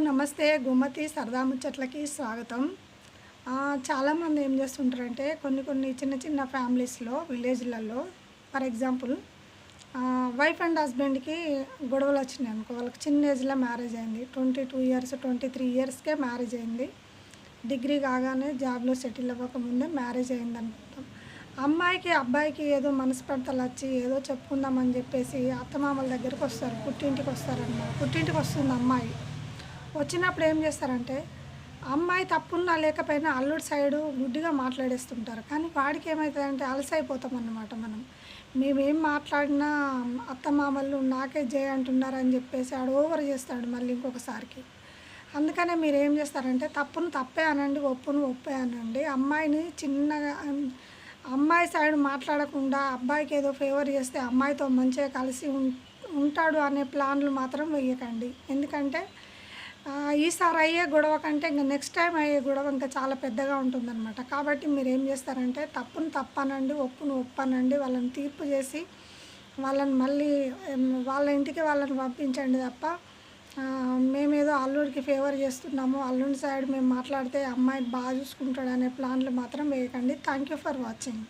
నమస్తే. గుమ్మతి సరదా ముచ్చట్లకి స్వాగతం. చాలామంది ఏం చేస్తుంటారంటే కొన్ని కొన్ని చిన్న చిన్న ఫ్యామిలీస్‌లో విలేజ్‌లలో ఫర్ ఎగ్జాంపుల్ వైఫ్ అండ్ హస్బెండ్‌కి గొడవలొచ్చినాయనుకో, వాళ్ళకి చిన్న ఏజ్‌లో మ్యారేజ్ అయింది. 22 ఇయర్స్, 23 ఇయర్స్‌కే మ్యారేజ్ అయింది. డిగ్రీ కాగానే జాబ్‌లో సెటిల్ అవ్వకముందే మ్యారేజ్ అయిందనుకుంటాం. అమ్మాయికి, అబ్బాయికి ఏదో మనస్పర్ధలొచ్చి ఏదో చెప్పుకుందామని చెప్పేసి అత్తమామల దగ్గరకొస్తారు. పుట్టింటికొస్తారనమాట. పుట్టింటికొస్తుంది అమ్మాయి. వచ్చినప్పుడు ఏం చేస్తారంటే, అమ్మాయి తప్పున్నా లేకపోయినా అల్లుడి సైడు గుడ్డిగా మాట్లాడేస్తుంటారు. కానీ వాడికి ఏమైతదంటే అలసైపోతామన్నమాట మనం. మేమేం మాట్లాడినా అత్తమామలు నాకే జై అంటున్నారని చెప్పేసి ఆడు ఓవర్ చేస్తాడు మళ్ళీ ఇంకొకసారికి. అందుకనే మీరేం చేస్తారంటే తప్పును తప్పే అనండి, ఒప్పును ఒప్పే అనండి. అమ్మాయిని చిన్నగా అమ్మాయి సైడ్ మాట్లాడకుండా అబ్బాయికి ఏదో ఫేవర్ చేస్తే అమ్మాయితో మంచిగా కలిసి ఉంటాడు అనే ప్లాన్లు మాత్రం వేయకండి. ఎందుకంటే ఈసారి అయ్యే గొడవ కంటే ఇంక నెక్స్ట్ టైం అయ్యే గొడవ ఇంకా చాలా పెద్దగా ఉంటుందన్నమాట. కాబట్టి మీరేం చేస్తారంటే తప్పును తప్పనండి, ఒప్పును ఒప్పనండి. వాళ్ళని తీర్పు చేసి వాళ్ళని మళ్ళీ వాళ్ళ ఇంటికి వాళ్ళని పంపించండి తప్ప మేమేదో అల్లుడికి ఫేవర్ చేస్తున్నాము, అల్లుడి సైడ్ మేము మాట్లాడితే అమ్మాయిని బాగా చూసుకుంటాడనే ప్లాన్లు మాత్రం వేయకండి. Thank you for watching.